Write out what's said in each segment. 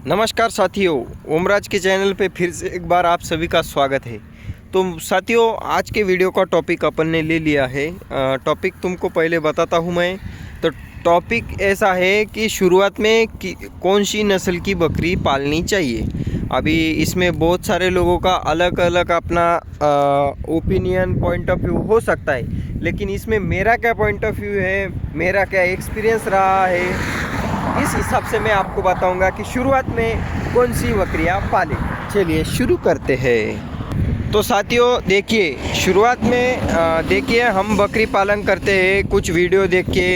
नमस्कार साथियों, ओमराज के चैनल पे फिर से एक बार आप सभी का स्वागत है। तो साथियों, आज के वीडियो का टॉपिक अपन ने ले लिया है। टॉपिक तुमको पहले बताता हूँ मैं। तो टॉपिक ऐसा है कि शुरुआत में कौन सी नस्ल की बकरी पालनी चाहिए। अभी इसमें बहुत सारे लोगों का अलग अलग अपना ओपिनियन, पॉइंट ऑफ व्यू हो सकता है, लेकिन इसमें मेरा क्या पॉइंट ऑफ व्यू है, मेरा क्या एक्सपीरियंस रहा है, इस हिसाब से मैं आपको बताऊंगा कि शुरुआत में कौन सी बकरियां पालें। चलिए शुरू करते हैं। तो साथियों देखिए, शुरुआत में देखिए हम बकरी पालन करते हैं, कुछ वीडियो देख के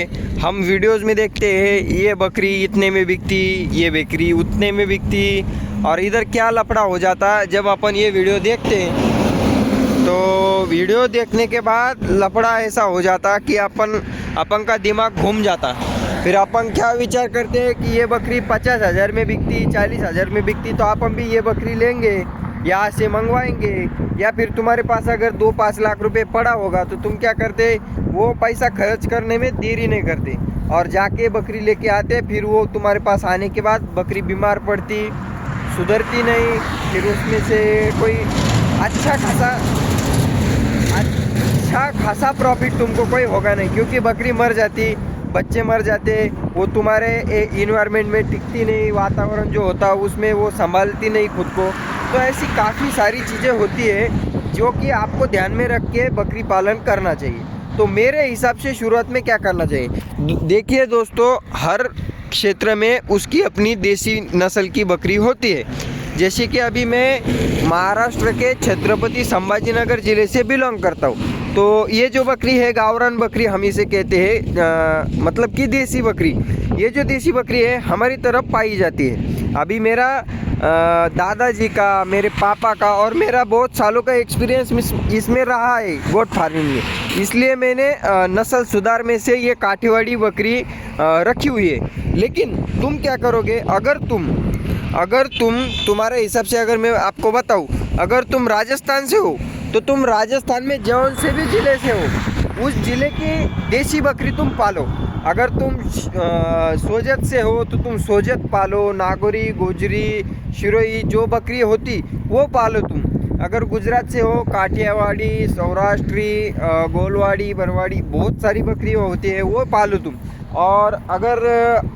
हम वीडियोस में देखते हैं ये बकरी इतने में बिकती, ये बकरी उतने में बिकती, और इधर क्या लफड़ा हो जाता है जब अपन ये वीडियो देखते हैं। तो वीडियो देखने के बाद लफड़ा ऐसा हो जाता कि अपन का दिमाग घूम जाता। फिर अपन क्या विचार करते हैं कि ये बकरी 50,000 में बिकती, 40,000 में बिकती, तो अपन भी ये बकरी लेंगे, यहाँ से मंगवाएंगे। या फिर तुम्हारे पास अगर 2-5 लाख रुपए पड़ा होगा तो तुम क्या करते, वो पैसा खर्च करने में देरी नहीं करते और जाके बकरी लेके आते। फिर वो तुम्हारे पास आने के बाद बकरी बीमार पड़ती, सुधरती नहीं, फिर उसमें से कोई अच्छा खासा प्रॉफिट तुमको कोई होगा नहीं, क्योंकि बकरी मर जाती, बच्चे मर जाते, वो तुम्हारे इन्वायरमेंट में टिकती नहीं, वातावरण जो होता है उसमें वो संभालती नहीं खुद को। तो ऐसी काफ़ी सारी चीज़ें होती है जो कि आपको ध्यान में रख के बकरी पालन करना चाहिए। तो मेरे हिसाब से शुरुआत में क्या करना चाहिए, देखिए दोस्तों, हर क्षेत्र में उसकी अपनी देसी नस्ल की बकरी होती है। जैसे कि अभी मैं महाराष्ट्र के छत्रपति संभाजीनगर ज़िले से बिलोंग करता हूँ। तो ये जो बकरी है, गावरान बकरी हम इसे कहते हैं, मतलब कि देसी बकरी। ये जो देसी बकरी है हमारी तरफ पाई जाती है। अभी मेरा दादाजी का, मेरे पापा का और मेरा बहुत सालों का एक्सपीरियंस इसमें रहा है, गोट फार्मिंग में। इसलिए मैंने नस्ल सुधार में से ये काठियावाड़ी बकरी रखी हुई है। लेकिन तुम क्या करोगे, अगर तुम्हारे हिसाब से, अगर मैं आपको बताऊं, अगर तुम राजस्थान से हो तो तुम राजस्थान में जौन से भी ज़िले से हो उस ज़िले की देसी बकरी तुम पालो। अगर तुम सोजत से हो तो तुम सोजत पालो, नागौरी, गोजरी, शिरोई जो बकरी होती वो पालो तुम। अगर गुजरात से हो, काठियावाड़ी, सौराष्ट्री, गोलवाड़ी, बरवाड़ी, बहुत सारी बकरी होती है, वो पालो तुम। और अगर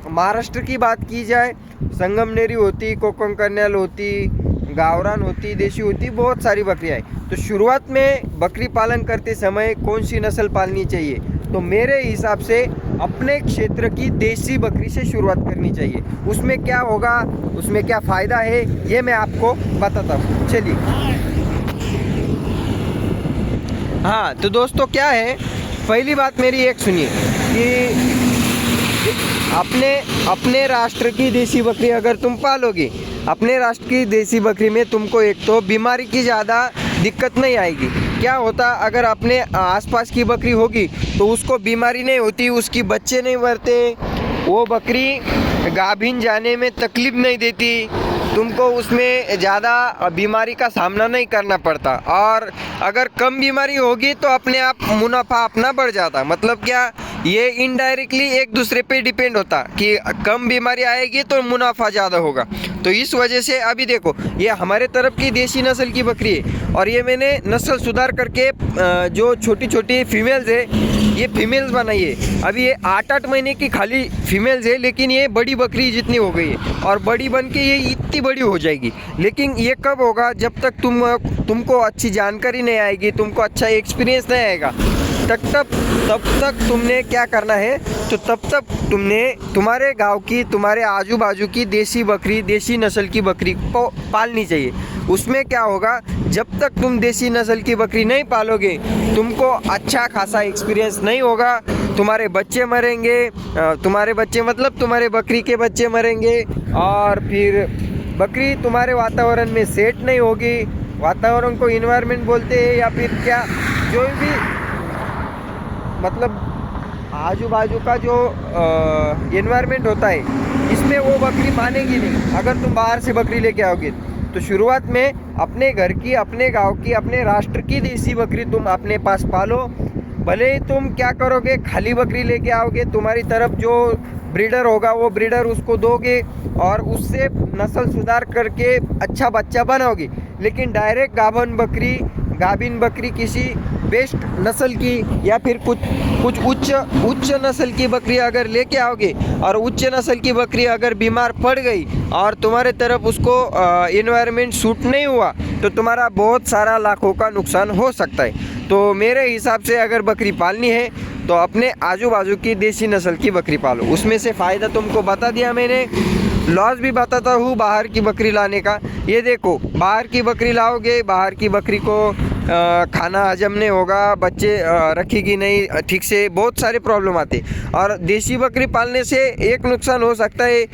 महाराष्ट्र की बात की जाए, संगमनेरी होती, कोकण कन्याल होती, गावरान होती, देशी होती, बहुत सारी बकरियाँ हैं। तो शुरुआत में बकरी पालन करते समय कौन सी नस्ल पालनी चाहिए, तो मेरे हिसाब से अपने क्षेत्र की देसी बकरी से शुरुआत करनी चाहिए। उसमें क्या होगा, उसमें क्या फ़ायदा है, ये मैं आपको बताता हूँ। चलिए, हाँ तो दोस्तों क्या है, पहली बात मेरी एक सुनिए कि अपने राष्ट्र की देसी बकरी अगर तुम पालोगे, अपने राष्ट्र की देसी बकरी में तुमको एक तो बीमारी की ज़्यादा दिक्कत नहीं आएगी। क्या होता, अगर अपने आसपास की बकरी होगी तो उसको बीमारी नहीं होती, उसकी बच्चे नहीं मरते, वो बकरी गाभिन जाने में तकलीफ नहीं देती, तुमको उसमें ज़्यादा बीमारी का सामना नहीं करना पड़ता। और अगर कम बीमारी होगी तो अपने आप मुनाफा अपना बढ़ जाता। मतलब क्या, ये इनडायरेक्टली एक दूसरे पे डिपेंड होता कि कम बीमारी आएगी तो मुनाफा ज़्यादा होगा। तो इस वजह से अभी देखो, ये हमारे तरफ की देसी नस्ल की बकरी है और ये मैंने नस्ल सुधार करके जो छोटी छोटी फीमेल्स है, ये फीमेल्स बनाई है। अभी ये 8-8 महीने की खाली फीमेल्स है, लेकिन ये बड़ी बकरी जितनी हो गई है और बड़ी बन के ये इतनी बड़ी हो जाएगी। लेकिन ये कब होगा, जब तक तुमको अच्छी जानकारी नहीं आएगी, तुमको अच्छा एक्सपीरियंस नहीं आएगा, तब तक तुमने क्या करना है, तो तब तक तुमने तुम्हारे गांव की, तुम्हारे आजू बाजू की देसी बकरी, देसी नस्ल की बकरी को पालनी चाहिए। उसमें क्या होगा, जब तक तुम देसी नस्ल की बकरी नहीं पालोगे, तुमको अच्छा खासा एक्सपीरियंस नहीं होगा, तुम्हारे बच्चे मरेंगे, तुम्हारे बच्चे मतलब तुम्हारे बकरी के बच्चे मरेंगे, और फिर बकरी तुम्हारे वातावरण में सेट नहीं होगी। वातावरण को इन्वायरमेंट बोलते हैं, या फिर क्या, जो भी मतलब आजू बाजू का जो एनवायरनमेंट होता है, इसमें वो बकरी मानेगी नहीं अगर तुम बाहर से बकरी लेके आओगे। तो शुरुआत में अपने घर की, अपने गांव की, अपने राष्ट्र की देसी बकरी तुम अपने पास पालो। भले ही तुम क्या करोगे, खाली बकरी लेके आओगे, तुम्हारी तरफ जो ब्रीडर होगा वो ब्रीडर उसको दोगे और उससे नस्ल सुधार करके अच्छा बच्चा बनाओगे। लेकिन डायरेक्ट गाभिन बकरी किसी बेस्ट नस्ल की या फिर कुछ उच्च नस्ल की बकरी अगर लेके आओगे और उच्च नस्ल की बकरी अगर बीमार पड़ गई और तुम्हारे तरफ उसको इन्वायरमेंट सूट नहीं हुआ तो तुम्हारा बहुत सारा लाखों का नुकसान हो सकता है। तो मेरे हिसाब से अगर बकरी पालनी है तो अपने आजू बाजू की देसी नस्ल की बकरी पालो। उसमें से फ़ायदा तुमको बता दिया मैंने, लॉस भी बताता हूँ बाहर की बकरी लाने का। ये देखो, बाहर की बकरी लाओगे, बाहर की बकरी को खाना हजम नहीं होगा, बच्चे रखेगी नहीं ठीक से, बहुत सारे प्रॉब्लम आते। और देसी बकरी पालने से एक नुकसान हो सकता है,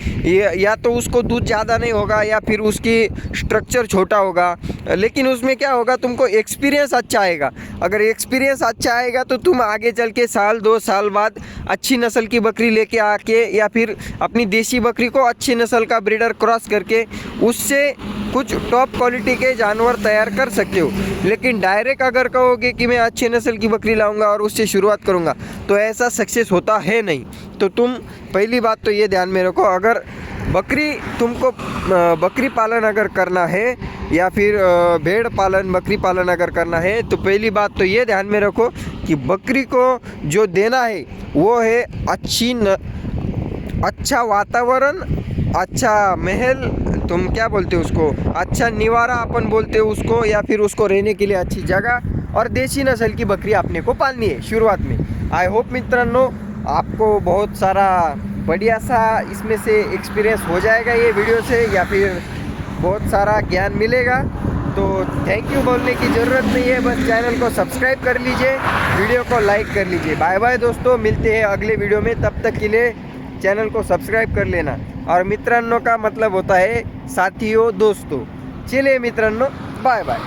या तो उसको दूध ज़्यादा नहीं होगा या फिर उसकी स्ट्रक्चर छोटा होगा। लेकिन उसमें क्या होगा, तुमको एक्सपीरियंस अच्छा आएगा। अगर एक्सपीरियंस अच्छा आएगा तो तुम आगे चल के साल 2 साल बाद अच्छी नस्ल की बकरी लेके आके या फिर अपनी देसी बकरी को अच्छी नस्ल का ब्रीडर क्रॉस करके उससे कुछ टॉप क्वालिटी के जानवर तैयार कर सकते हो। लेकिन डायरेक्ट अगर कहोगे कि मैं अच्छी नस्ल की बकरी लाऊंगा और उससे शुरुआत करूंगा तो ऐसा सक्सेस होता है नहीं। तो तुम पहली बात तो ये ध्यान में रखो, अगर तुमको बकरी पालन अगर करना है या फिर भेड़ पालन बकरी पालन अगर करना है तो पहली बात तो ये ध्यान में रखो कि बकरी को जो देना है वो है अच्छा वातावरण, अच्छा महल, तुम क्या बोलते हो उसको, अच्छा निवारा अपन बोलते हो उसको, या फिर उसको रहने के लिए अच्छी जगह, और देसी नस्ल की बकरी अपने को पालनी है शुरुआत में। आई होप मित्रांनो आपको बहुत सारा बढ़िया सा इसमें से एक्सपीरियंस हो जाएगा ये वीडियो से, या फिर बहुत सारा ज्ञान मिलेगा। तो थैंक यू बोलने की ज़रूरत नहीं है, बस चैनल को सब्सक्राइब कर लीजिए, वीडियो को लाइक कर लीजिए। बाय बाय दोस्तों, मिलते हैं अगले वीडियो में, तब तक के लिए चैनल को सब्सक्राइब कर लेना। और मित्रांनो का मतलब होता है साथियों, दोस्तों। चलिए मित्रांनो, बाय बाय।